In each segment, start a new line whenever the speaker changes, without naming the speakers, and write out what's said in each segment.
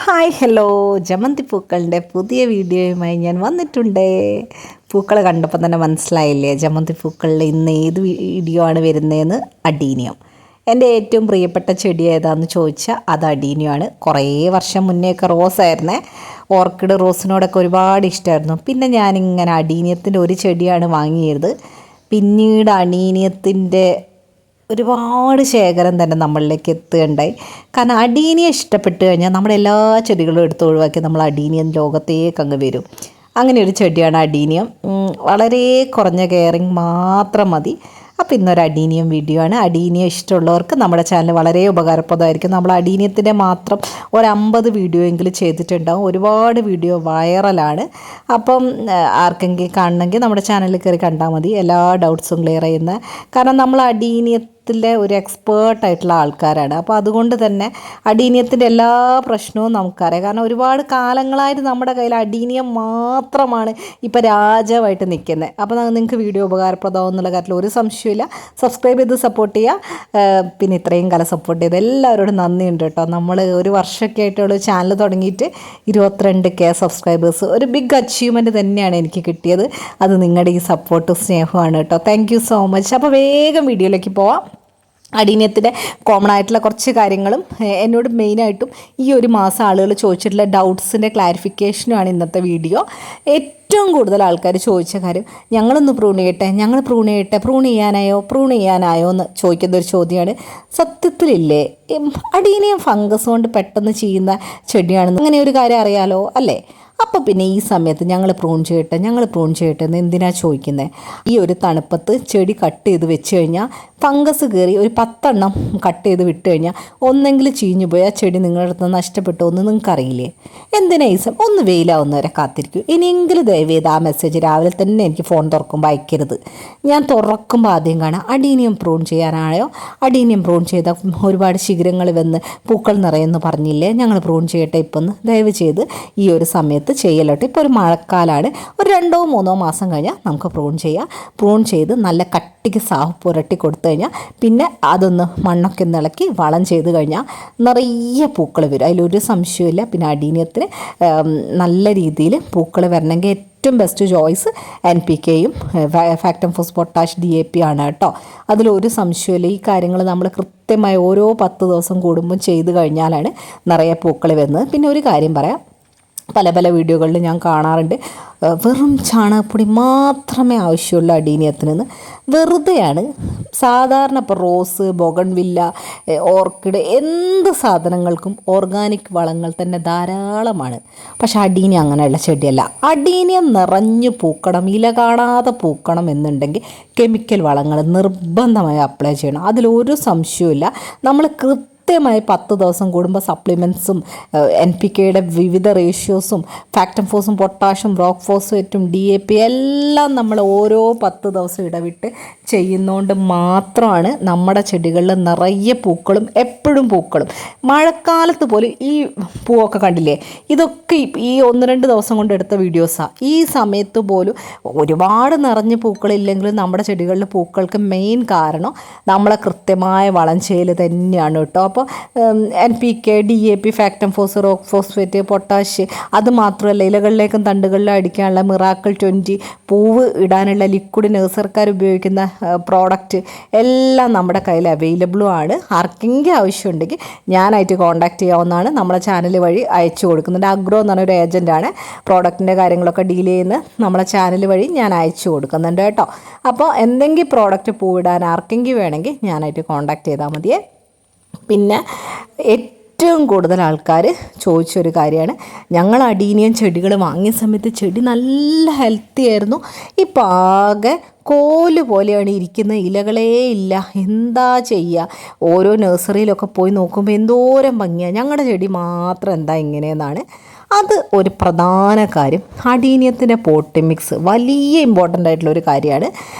Hi hello, ജമന്തി പൂക്കളുടെ പുതിയ വീഡിയോയുമായി ഞാൻ വന്നിട്ടുണ്ട്. പൂക്കൾ കണ്ടപ്പോൾ തന്നെ മനസ്സിലായില്ലേ, ജമന്തി പൂക്കളിൽ ഇന്ന് ഏത് വീഡിയോ ആണ് വരുന്നതെന്ന്? അഡീനിയം. എൻ്റെ ഏറ്റവും പ്രിയപ്പെട്ട ചെടി ഏതാണെന്ന് ചോദിച്ചാൽ അത് അഡീനിയമാണ്. കുറേ വർഷം മുന്നേയൊക്കെ റോസായിരുന്നേ, ഓർക്കിഡ് റോസിനോടൊക്കെ ഒരുപാട് ഇഷ്ടമായിരുന്നു. പിന്നെ ഞാനിങ്ങനെ അഡീനിയത്തിൻ്റെ ഒരു ചെടിയാണ് വാങ്ങിയത്. പിന്നീട് അഡീനിയത്തിൻ്റെ ഒരുപാട് ശേഖരം തന്നെ നമ്മളിലേക്ക് എത്തുകയുണ്ടായി. കാരണം അഡീനിയ ഇഷ്ടപ്പെട്ട് കഴിഞ്ഞാൽ നമ്മുടെ എല്ലാ ചെടികളും എടുത്ത് ഒഴിവാക്കി നമ്മൾ അഡീനിയം ലോകത്തേക്ക് അങ്ങ് വരും. അങ്ങനെ ഒരു ചെടിയാണ് അഡീനിയം. വളരെ കുറഞ്ഞ കെയറിങ് മാത്രം മതി. അപ്പോൾ ഇന്നൊരു അഡീനിയം വീഡിയോ ആണ്. അഡീനിയം ഇഷ്ടമുള്ളവർക്ക് നമ്മുടെ ചാനൽ വളരെ ഉപകാരപ്രദമായിരിക്കും. നമ്മൾ അഡീനിയത്തിൻ്റെ മാത്രം ഒരു 50 വീഡിയോ എങ്കിലും ചെയ്തിട്ടുണ്ടാവും. ഒരുപാട് വീഡിയോ വൈറലാണ്. അപ്പം ആർക്കെങ്കിലും കാണണമെങ്കിൽ നമ്മുടെ ചാനലിൽ കയറി കണ്ടാൽ മതി. എല്ലാ ഡൗട്ട്സും ക്ലിയർ ചെയ്യുന്ന, കാരണം നമ്മൾ അഡീനിയത്തിലെ ഒരു എക്സ്പേർട്ടായിട്ടുള്ള ആൾക്കാരാണ്. അപ്പോൾ അതുകൊണ്ട് തന്നെ അഡീനിയത്തിൻ്റെ എല്ലാ പ്രശ്നവും നമുക്കറിയാം. കാരണം ഒരുപാട് കാലങ്ങളായിട്ട് നമ്മുടെ കയ്യിൽ അഡീനിയം മാത്രമാണ് ഇപ്പോൾ രാജാവായിട്ട് നിൽക്കുന്നത്. അപ്പോൾ നിങ്ങൾക്ക് വീഡിയോ ഉപകാരപ്രദമാവും എന്നുള്ള കാര്യത്തിൽ ഒരു സംശയമില്ല. സബ്സ്ക്രൈബ് ചെയ്ത് സപ്പോർട്ട് ചെയ്യുക. പിന്നെ ഇത്രയും കാലം സപ്പോർട്ട് ചെയ്ത് എല്ലാവരോടും നന്ദിയുണ്ട് കേട്ടോ. നമ്മൾ ഒരു വർഷമൊക്കെ ആയിട്ടുള്ള ചാനൽ തുടങ്ങിയിട്ട് 22K സബ്സ്ക്രൈബേഴ്സ്, ഒരു ബിഗ് അച്ചീവ്മെൻറ്റ് തന്നെയാണ് എനിക്ക് കിട്ടിയത്. അത് നിങ്ങളുടെ ഈ സപ്പോർട്ടും സ്നേഹമാണ് കേട്ടോ. Thank you so much. അപ്പോൾ വേഗം വീഡിയോയിലേക്ക് പോവാം. അഡീനിയത്തിൻ്റെ കോമൺ ആയിട്ടുള്ള കുറച്ച് കാര്യങ്ങളും എന്നോട് മെയിനായിട്ടും ഈ ഒരു മാസം ആളുകൾ ചോദിച്ചിട്ടുള്ള ഡൗട്ട്സിൻ്റെ ക്ലാരിഫിക്കേഷനുമാണ് ഇന്നത്തെ വീഡിയോ. ഏറ്റവും കൂടുതൽ ആൾക്കാർ ചോദിച്ച കാര്യം, ഞങ്ങളൊന്ന് പ്രൂൺ ചെയ്യട്ടെ, പ്രൂൺ ചെയ്യാനായോ എന്ന് ചോദിക്കുന്ന ഒരു ചോദ്യമാണ്. സത്യത്തിലില്ലേ, അഡീനിയം ഫംഗസ് കൊണ്ട് പെട്ടെന്ന് ചെയ്യുന്ന ചെടിയാണെന്ന് അങ്ങനെ ഒരു കാര്യം അറിയാലോ അല്ലേ? അപ്പോൾ പിന്നെ ഈ സമയത്ത് ഞങ്ങൾ പ്രൂൺ ചെയ്യട്ടെ എന്ന് എന്തിനാണ് ചോദിക്കുന്നത്? ഈ ഒരു തണുപ്പത്ത് ചെടി കട്ട് ചെയ്ത് വെച്ച് കഴിഞ്ഞാൽ ഫംഗസ് കയറി ഒരു 10 എണ്ണം കട്ട് ചെയ്ത് വിട്ട് കഴിഞ്ഞാൽ ഒന്നെങ്കിൽ ചീഞ്ഞു പോയി ആ ചെടി നിങ്ങളുടെ അടുത്ത് നഷ്ടപ്പെട്ടോ എന്ന് നിങ്ങൾക്കറിയില്ലേ? എന്തിനാ ഒന്ന് വെയിലാവുന്നവരെ കാത്തിരിക്കും. ഇനിയെങ്കിലും ദയവേത് ആ മെസ്സേജ് രാവിലെ തന്നെ എനിക്ക് ഫോൺ തുറക്കുമ്പോൾ അയക്കരുത്. ഞാൻ തുറക്കുമ്പോൾ ആദ്യം കാണാം അഡീനിയം പ്രൂൺ ചെയ്യാനായോ, അഡീനിയം പ്രൂൺ ചെയ്താൽ ഒരുപാട് ശിഖരങ്ങൾ വന്ന് പൂക്കൾ നിറയെന്ന് പറഞ്ഞില്ലേ, ഞങ്ങൾ പ്രൂൺ ചെയ്യട്ടെ ഇപ്പം എന്ന്. ദയവ് ചെയ്ത് ഈ ഒരു സമയത്ത് ചെയ്യലോട്ടെ. ഇപ്പോൾ ഒരു മഴക്കാലമാണ്. ഒരു 2-3 മാസം കഴിഞ്ഞാൽ നമുക്ക് പ്രൂൺ ചെയ്ത് നല്ല കട്ടിക്ക് സാഫ് പുരട്ടി കൊടുത്തു കഴിഞ്ഞാൽ പിന്നെ അതൊന്ന് മണ്ണൊക്കെ ഇളക്കി വളം ചെയ്ത് കഴിഞ്ഞാൽ നിറയെ പൂക്കൾ വരും. അതിലൊരു സംശയമില്ല. പിന്നെ അഡീനിയത്തിന് നല്ല രീതിയിൽ പൂക്കൾ വരണമെങ്കിൽ ഏറ്റവും ബെസ്റ്റ് ചോയ്സ് NPKയും ഫാക്ടം ഫോസ് പൊട്ടാഷ് DAP ആണ് കേട്ടോ. അതിലൊരു സംശയമില്ല. ഈ കാര്യങ്ങൾ നമ്മൾ കൃത്യമായി ഓരോ 10 ദിവസം കൂടുമ്പം ചെയ്ത് കഴിഞ്ഞാലാണ് നിറയെ പൂക്കൾ വരുന്നത്. പിന്നെ ഒരു കാര്യം പറയാം, പല വീഡിയോകളിൽ ഞാൻ കാണാറുണ്ട്, വെറും ചാണകപ്പൊടി മാത്രമേ ആവശ്യമുള്ളൂ അഡീനിയത്തിനെന്ന്. വെറുതെയാണ്. സാധാരണ ഇപ്പോൾ റോസ്, ബൊഗൺവില്ല, ഓർക്കിഡ് എന്ത് സാധനങ്ങൾക്കും ഓർഗാനിക് വളങ്ങൾ തന്നെ ധാരാളമാണ്. പക്ഷേ അഡീനിയം അങ്ങനെയുള്ള ചെടിയല്ല. അഡീനിയം നിറഞ്ഞു പൂക്കണം, ഇല കാണാതെ പൂക്കണം എന്നുണ്ടെങ്കിൽ കെമിക്കൽ വളങ്ങൾ നിർബന്ധമായി അപ്ലൈ ചെയ്യണം. അതിലൊരു സംശയവുമില്ല. നമ്മൾ കൃത്യമായി 10 ദിവസം കൂടുമ്പോൾ സപ്ലിമെൻറ്റ്സും NPKയുടെ വിവിധ റേഷ്യോസും ഫാക്ടം ഫോസും പൊട്ടാഷും റോക്ക് ഫോസ്ഫേറ്റും DAP എല്ലാം നമ്മൾ ഓരോ 10 ദിവസം ഇടവിട്ട് ചെയ്യുന്നതുകൊണ്ട് മാത്രമാണ് നമ്മുടെ ചെടികളിൽ നിറയെ പൂക്കളും എപ്പോഴും പൂക്കളും. മഴക്കാലത്ത് പോലും ഈ പൂവൊക്കെ കണ്ടില്ലേ, ഇതൊക്കെ ഈ 1-2 ദിവസം കൊണ്ട് എടുത്ത വീഡിയോസാണ്. ഈ സമയത്ത് പോലും ഒരുപാട് നിറഞ്ഞ പൂക്കളില്ലെങ്കിലും നമ്മുടെ ചെടികളിൽ പൂക്കൾക്ക് മെയിൻ കാരണം നമ്മളെ കൃത്യമായ വളം ചെയ്യൽ തന്നെയാണ് കേട്ടോ. അപ്പോൾ NPK, DAP, ഫാക്ടം ഫോസ്, റോക്ക് ഫോസ്ഫേറ്റ്, പൊട്ടാഷ്, അത് മാത്രമല്ല ഇലകളിലേക്കും തണ്ടുകളിലും അടിക്കാനുള്ള മിറാക്കിൾ 20, പൂവ് ഇടാനുള്ള ലിക്വിഡ് നഴ്സറിക്കാർ ഉപയോഗിക്കുന്ന പ്രോഡക്റ്റ് എല്ലാം നമ്മുടെ കയ്യിൽ അവൈലബിളും ആണ്. ആർക്കെങ്കിലും ആവശ്യമുണ്ടെങ്കിൽ ഞാനായിട്ട് കോൺടാക്റ്റ് ചെയ്യാവുന്നതാണ്. നമ്മളെ ചാനൽ വഴി അയച്ചു കൊടുക്കുന്നുണ്ട്. അഗ്രോ എന്ന് പറഞ്ഞൊരു ഏജൻറ്റാണ് പ്രോഡക്റ്റിൻ്റെ കാര്യങ്ങളൊക്കെ ഡീൽ ചെയ്യുന്നത്. നമ്മളെ ചാനൽ വഴി ഞാൻ അയച്ചു കൊടുക്കുന്നുണ്ട് കേട്ടോ. അപ്പോൾ എന്തെങ്കിലും പ്രോഡക്റ്റ് പൂവിടാൻ ആർക്കെങ്കിലും വേണമെങ്കിൽ ഞാനായിട്ട് കോൺടാക്റ്റ് ചെയ്താൽ മതിയേ. പിന്നെ ഏറ്റവും കൂടുതൽ ആൾക്കാർ ചോദിച്ചൊരു കാര്യമാണ്, ഞങ്ങൾ അഡീനിയം ചെടികൾ വാങ്ങിയ സമയത്ത് ചെടി നല്ല ഹെൽത്തി ആയിരുന്നു, ഇപ്പോൾ ആകെ കോല് പോലെയാണ് ഇരിക്കുന്നത്, ഇലകളേ ഇല്ല, എന്താ ചെയ്യുക? ഓരോ നഴ്സറിയിലൊക്കെ പോയി നോക്കുമ്പോൾ എന്തോരം ഭംഗിയാണ്, ഞങ്ങളുടെ ചെടി മാത്രം എന്താ ഇങ്ങനെയെന്നാണ്. അത് ഒരു പ്രധാന കാര്യം. അഡീനിയത്തിൻ്റെ പോട്ട് മിക്സ് വലിയ ഇമ്പോർട്ടൻ്റ് ആയിട്ടുള്ളൊരു കാര്യമാണ്.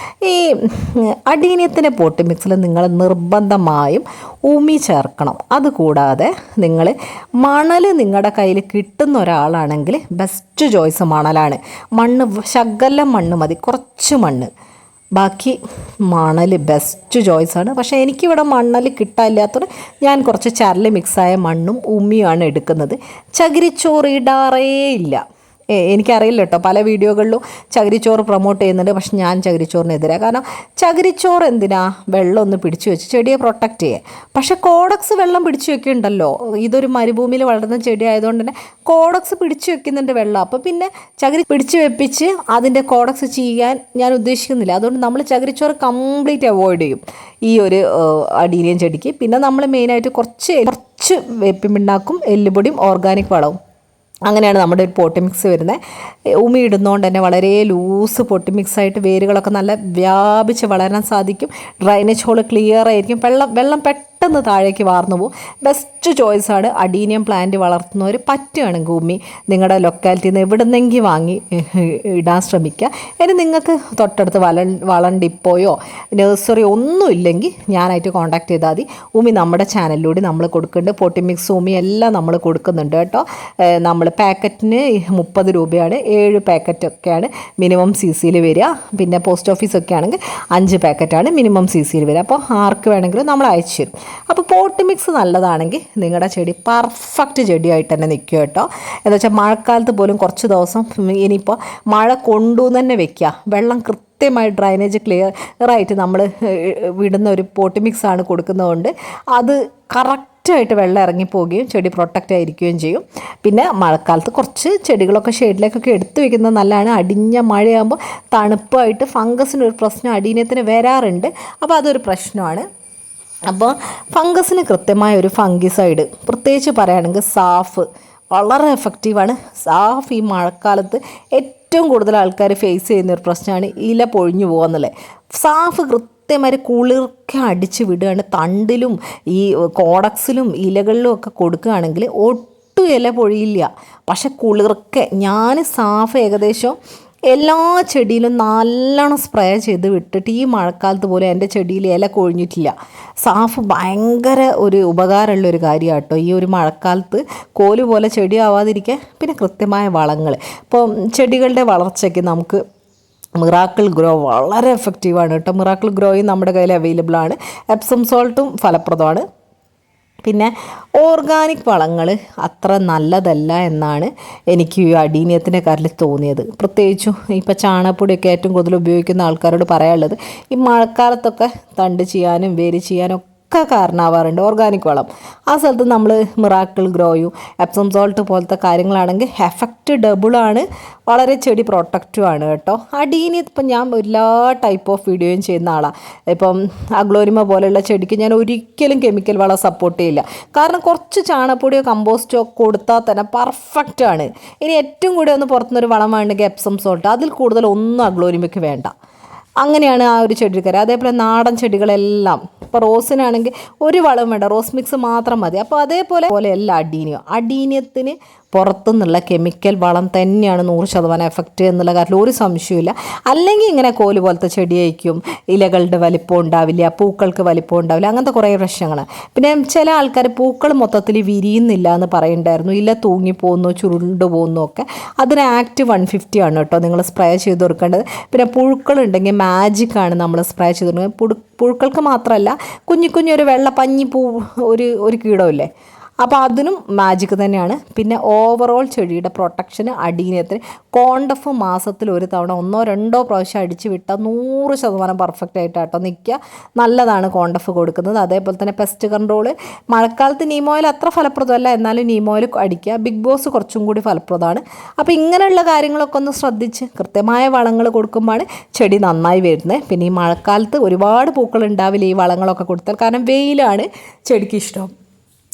ഈ അഡീനിയത്തിൻ്റെ പോട്ട് മിക്സിൽ നിങ്ങൾ നിർബന്ധമായും ഉമി ചേർക്കണം. അതുകൂടാതെ നിങ്ങൾ മണൽ നിങ്ങളുടെ കയ്യിൽ കിട്ടുന്ന ഒരാളാണെങ്കിൽ ബെസ്റ്റ് ചോയ്സ് മണലാണ്. മണ്ണ് ശകലം മണ്ണ് മതി, കുറച്ച് മണ്ണ്. ബാക്കി മണൽ ബെസ്റ്റ് ചോയ്സാണ്. പക്ഷേ എനിക്കിവിടെ മണൽ കിട്ടാനില്ലാത്തത് ഞാൻ കുറച്ച് ചരൽ മിക്സായ മണ്ണും ഉമ്മിയുമാണ് എടുക്കുന്നത്. ചകിരിച്ചോറ് ഇടാറേ ഇല്ല. എനിക്കറിയില്ല കേട്ടോ, പല വീഡിയോകളിലും ചകിരിച്ചോറ് പ്രൊമോട്ട് ചെയ്യുന്നുണ്ട്. പക്ഷെ ഞാൻ ചകിരിച്ചോറിനെതിരാണ്. കാരണം ചകിരിച്ചോറ് എന്തിനാ വെള്ളം ഒന്ന് പിടിച്ചു വെച്ച് ചെടിയെ പ്രൊട്ടക്റ്റ് ചെയ്യുക. പക്ഷെ കോഡക്സ് വെള്ളം പിടിച്ചു വെക്കുന്നുണ്ടല്ലോ. ഇതൊരു മരുഭൂമിയിൽ വളർന്ന ചെടി ആയതുകൊണ്ട് തന്നെ കോഡക്സ് പിടിച്ചു വെക്കുന്നുണ്ട് വെള്ളം. അപ്പോൾ പിന്നെ ചകിരി പിടിച്ചു വെപ്പിച്ച് അതിൻ്റെ കോഡക്സ് ചെയ്യാൻ ഞാൻ ഉദ്ദേശിക്കുന്നില്ല. അതുകൊണ്ട് നമ്മൾ ചകിരിച്ചോറ് കംപ്ലീറ്റ് അവോയ്ഡ് ചെയ്യും ഈ ഒരു അഡീനിയം ചെടിക്ക്. പിന്നെ നമ്മൾ മെയിനായിട്ട് കുറച്ച് വേപ്പിൻ പിണ്ണാക്കും എല്ലുപൊടിയും ഓർഗാനിക് വളവും, അങ്ങനെയാണ് നമ്മുടെ ഒരു പോട്ടി മിക്സ് വരുന്നത്. ഉമി ഇടുന്നതുകൊണ്ട് തന്നെ വളരെ ലൂസ് പൊട്ടി മിക്സായിട്ട് വേരുകളൊക്കെ നല്ല വ്യാപിച്ച് വളരാൻ സാധിക്കും. ഡ്രൈനേജ് ഹോൾ ക്ലിയർ ആയിരിക്കും. വെള്ളം പെട്ടെന്ന് താഴേക്ക് വാർന്നു പോകും. ബെസ്റ്റ് ചോയ്സാണ്. അഡീനിയം പ്ലാന്റ് വളർത്തുന്നവർ പറ്റുകയാണെങ്കിൽ ഉമി നിങ്ങളുടെ ലൊക്കാലിറ്റിയിൽ നിന്ന് എവിടുന്നെങ്കിൽ വാങ്ങി ഇടാൻ ശ്രമിക്കുക. ഇനി നിങ്ങൾക്ക് തൊട്ടടുത്ത് വളം ഡിപ്പോയോ നഴ്സറിയോ ഒന്നും ഇല്ലെങ്കിൽ ഞാനായിട്ട് കോൺടാക്ട് ചെയ്താൽ മതി. ഉമി നമ്മുടെ ചാനലിലൂടെ നമ്മൾ കൊടുക്കുന്നുണ്ട്. പോട്ടി മിക്സ് ഉമി എല്ലാം നമ്മൾ കൊടുക്കുന്നുണ്ട് കേട്ടോ. നമ്മൾ പാക്കറ്റിന് 30 രൂപയാണ്. 7 പാക്കറ്റൊക്കെയാണ് മിനിമം CCയിൽ വരിക. പിന്നെ പോസ്റ്റ് ഓഫീസൊക്കെ ആണെങ്കിൽ 5 പാക്കറ്റാണ് മിനിമം CCയിൽ വരിക. അപ്പോൾ ആർക്ക് വേണമെങ്കിലും നമ്മൾ അയച്ചു തരും. അപ്പോൾ പോട്ടി മിക്സ് നല്ലതാണെങ്കിൽ നിങ്ങളുടെ ചെടി പെർഫെക്റ്റ് ചെടിയായിട്ട് തന്നെ നിൽക്കും കേട്ടോ. എന്താ വെച്ചാൽ മഴക്കാലത്ത് പോലും കുറച്ച് ദിവസം ഇനിയിപ്പോൾ മഴ കൊണ്ടു തന്നെ വെക്കുക. വെള്ളം കൃത്യമായി ഡ്രൈനേജ് ക്ലിയറായിട്ട് നമ്മൾ വിടുന്ന ഒരു പോട്ടി മിക്സാണ് കൊടുക്കുന്നതുകൊണ്ട് അത് കറക്റ്റായിട്ട് വെള്ളം ഇറങ്ങിപ്പോവുകയും ചെടി പ്രൊട്ടക്റ്റ് ആയിരിക്കുകയും ചെയ്യും. പിന്നെ മഴക്കാലത്ത് കുറച്ച് ചെടികളൊക്കെ ഷെയ്ഡിലേക്കൊക്കെ എടുത്തു വെക്കുന്നത് നല്ലതാണ്. അടിഞ്ഞ മഴയാകുമ്പോൾ തണുപ്പായിട്ട് ഫംഗസിനൊരു പ്രശ്നം അടീനിയത്തിന് വരാറുണ്ട്. അപ്പോൾ അതൊരു പ്രശ്നമാണ്. അപ്പോൾ ഫംഗസിന് കൃത്യമായ ഒരു ഫംഗിസൈഡ് പ്രത്യേകിച്ച് പറയുകയാണെങ്കിൽ സാഫ് വളരെ എഫക്റ്റീവാണ്. സാഫ് ഈ മഴക്കാലത്ത് ഏറ്റവും കൂടുതൽ ആൾക്കാർ ഫേസ് ചെയ്യുന്ന ഒരു പ്രശ്നമാണ് ഇല പൊഴിഞ്ഞു പോകുക. സാഫ് കൃത്യമായി കുളിർക്കെ അടിച്ച് വിടുകയാണ്. തണ്ടിലും ഈ കോഡക്സിലും ഇലകളിലും ഒക്കെ കൊടുക്കുകയാണെങ്കിൽ ഒട്ടും ഇല പൊഴിയില്ല. പക്ഷെ കുളിർക്കെ ഞാൻ സാഫ് ഏകദേശം എല്ലാ ചെടിയിലും നല്ലോണം സ്പ്രേ ചെയ്ത് വിട്ടിട്ട് ഈ മഴക്കാലത്ത് പോലും എൻ്റെ ചെടിയിൽ ഇല കൊഴിഞ്ഞിട്ടില്ല. സാഫ് ഭയങ്കര ഒരു ഉപകാരമുള്ളൊരു കാര്യമാണ് കേട്ടോ ഈ ഒരു മഴക്കാലത്ത്. കോല് പോലെ ചെടി ആവാതിരിക്കാൻ. പിന്നെ കൃത്യമായ വളങ്ങൾ. ഇപ്പോൾ ചെടികളുടെ വളർച്ചയ്ക്ക് നമുക്ക് മിറാക്കിൾ ഗ്രോ വളരെ എഫക്റ്റീവാണ് കേട്ടോ. മിറാക്കിൾ ഗ്രോയും നമ്മുടെ കയ്യിൽ അവൈലബിൾ ആണ്. എപ്സം സോൾട്ടും ഫലപ്രദമാണ്. പിന്നെ ഓർഗാനിക് വളങ്ങൾ അത്ര നല്ലതല്ല എന്നാണ് എനിക്ക് ഈ അഡീനിയത്തിൻ്റെ കാര്യത്തിൽ തോന്നിയത്. പ്രത്യേകിച്ചും ഇപ്പോൾ ചാണകപ്പൊടിയൊക്കെ ഏറ്റവും കൂടുതൽ ഉപയോഗിക്കുന്ന ആൾക്കാരോട് പറയാനുള്ളത് ഈ മഴക്കാലത്തൊക്കെ തണ്ട് ചെയ്യാനും വേര് ചെയ്യാനും ഒക്കെ കാരണമാവാറുണ്ട് ഓർഗാനിക് വളം. ആ സ്ഥലത്ത് നമ്മൾ മിറാക്കിൾ ഗ്രോയും എപ്സം സോൾട്ട് പോലത്തെ കാര്യങ്ങളാണെങ്കിൽ എഫക്റ്റ് ഡബിളാണ്. വളരെ ചെടി പ്രൊട്ടക്റ്റുമാണ് കേട്ടോ. അഡീനിയം ഇപ്പം ഞാൻ എല്ലാ ടൈപ്പ് ഓഫ് വീഡിയോയും ചെയ്യുന്ന ആളാണ്. ഇപ്പം അഗ്ലോനിമ പോലെയുള്ള ചെടിക്ക് ഞാൻ ഒരിക്കലും കെമിക്കൽ വളം സപ്പോർട്ട് ചെയ്യില്ല. കാരണം കുറച്ച് ചാണകപ്പൊടിയോ കമ്പോസ്റ്റോ കൊടുത്താൽ തന്നെ പെർഫെക്റ്റാണ്. ഇനി ഏറ്റവും കൂടി ഒന്ന് പുറത്തുനിന്നൊരു വളം വേണമെങ്കിൽ എപ്സം സോൾട്ട്, അതിൽ കൂടുതൽ ഒന്നും അഗ്ലോനിമയ്ക്ക് വേണ്ട. അങ്ങനെയാണ് ആ ഒരു ചെടിക്കാർ. അതേപോലെ നാടൻ ചെടികളെല്ലാം ഇപ്പോൾ റോസിനാണെങ്കിൽ ഒരു വളം വേണ്ട, റോസ് മിക്സ് മാത്രം മതി. അപ്പോൾ അതേപോലെ അല്ല അഡീനിയത്തിന് പുറത്തുനിന്നുള്ള കെമിക്കൽ വളം തന്നെയാണ് 100% എഫക്റ്റ് എന്നുള്ള കാര്യത്തിൽ ഒരു സംശയമില്ല. അല്ലെങ്കിൽ ഇങ്ങനെ കോല് പോലത്തെ ചെടിയായിരിക്കും, ഇലകളുടെ വലിപ്പം ഉണ്ടാവില്ല, പൂക്കൾക്ക് വലിപ്പം ഉണ്ടാവില്ല, അങ്ങനത്തെ കുറേ പ്രശ്നങ്ങൾ. പിന്നെ ചില ആൾക്കാർ പൂക്കൾ മൊത്തത്തിൽ വിരിയുന്നില്ല എന്ന് പറയുന്നുണ്ടായിരുന്നു. ഇല തൂങ്ങിപ്പോകുന്നു, ചുരുണ്ടു പോകുന്നു ഒക്കെ. അതിന് ആക്ട് 150 ആണ് കേട്ടോ നിങ്ങൾ സ്പ്രേ ചെയ്ത് കൊടുക്കേണ്ടത്. പിന്നെ പുഴുക്കളുണ്ടെങ്കിൽ മാജിക്കാണ് നമ്മൾ സ്പ്രേ ചെയ്ത് കൊടുക്കുന്നത്. പുഴുക്കൾക്ക് മാത്രമല്ല, കുഞ്ഞൊരു വെള്ള പഞ്ഞി ഒരു കീടമില്ലേ, അപ്പോൾ അതിനും മാജിക് തന്നെയാണ്. പിന്നെ ഓവറോൾ ചെടിയുടെ പ്രൊട്ടക്ഷന് അഡീനിയത്തിന് കോണ്ടഫ് മാസത്തിൽ ഒരു തവണ 1-2 പ്രാവശ്യം അടിച്ച് വിട്ടാൽ 100% പെർഫെക്റ്റ് ആയിട്ടാട്ടോ നിൽക്കുക. നല്ലതാണ് കോണ്ടഫ് കൊടുക്കുന്നത്. അതേപോലെ തന്നെ പെസ്റ്റ് കൺട്രോള് മഴക്കാലത്ത് നീം ഓയിൽ അത്ര ഫലപ്രദമല്ല, എന്നാലും നീം ഓയിൽ അടിക്കുക. ബിഗ് ബോസ് കുറച്ചും കൂടി ഫലപ്രദമാണ്. അപ്പോൾ ഇങ്ങനെയുള്ള കാര്യങ്ങളൊക്കെ ഒന്ന് ശ്രദ്ധിച്ച് കൃത്യമായ വളങ്ങൾ കൊടുക്കുമ്പോഴാണ് ചെടി നന്നായി വരുന്നത്. പിന്നെ ഈ മഴക്കാലത്ത് ഒരുപാട് പൂക്കൾ ഉണ്ടാവില്ല ഈ വളങ്ങളൊക്കെ കൊടുത്താൽ. കാരണം വെയിലാണ് ചെടിക്ക് ഇഷ്ടം.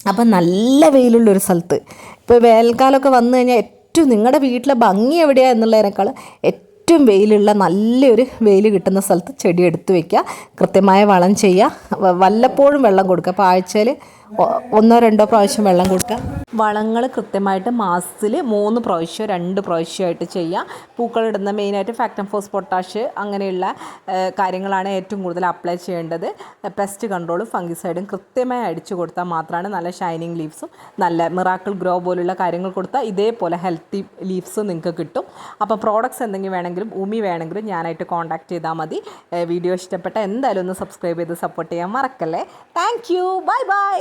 അപ്പം നല്ല വെയിലുള്ളൊരു സ്ഥലത്ത്, ഇപ്പോൾ വേനൽക്കാലമൊക്കെ വന്നു കഴിഞ്ഞാൽ ഏറ്റവും നിങ്ങളുടെ വീട്ടിലെ ഭംഗി എവിടെയാണ് എന്നുള്ളതിനേക്കാൾ ഏറ്റവും വെയിലുള്ള നല്ലൊരു വെയിൽ കിട്ടുന്ന സ്ഥലത്ത് ചെടി എടുത്തു വയ്ക്കുക. കൃത്യമായ വളം ചെയ്യുക. വല്ലപ്പോഴും വെള്ളം കൊടുക്കുക. അപ്പോൾ ആഴ്ചയിൽ ഒന്നോ രണ്ടോ പ്രാവശ്യം വെള്ളം കൊടുക്കുക. വളങ്ങൾ കൃത്യമായിട്ട് മാസത്തിൽ 3 പ്രാവശ്യം 2 പ്രാവശ്യമായിട്ട് ചെയ്യുക. പൂക്കളിടുന്ന മെയിനായിട്ട് ഫാക്ടംഫോസ്, പൊട്ടാഷ് അങ്ങനെയുള്ള കാര്യങ്ങളാണ് ഏറ്റവും കൂടുതൽ അപ്ലൈ ചെയ്യേണ്ടത്. പെസ്റ്റ് കൺട്രോളും ഫംഗിസൈഡും കൃത്യമായി അടിച്ചു കൊടുത്താൽ മാത്രമാണ് നല്ല ഷൈനിങ് ലീവ്സും നല്ല മിറാക്കിൾ ഗ്രോ പോലുള്ള കാര്യങ്ങൾ കൊടുത്താൽ ഇതേപോലെ ഹെൽത്തി ലീവ്സ് നിങ്ങൾക്ക് കിട്ടും. അപ്പോൾ പ്രോഡക്റ്റ്സ് എന്തെങ്കിലും വേണമെങ്കിലും ഉമി വേണമെങ്കിലും ഞാനായിട്ട് കോൺടാക്ട് ചെയ്താൽ മതി. വീഡിയോ ഇഷ്ടപ്പെട്ട എന്തായാലും ഒന്ന് സബ്സ്ക്രൈബ് ചെയ്ത് സപ്പോർട്ട് ചെയ്യാൻ മറക്കല്ലേ. Thank you. Bye bye.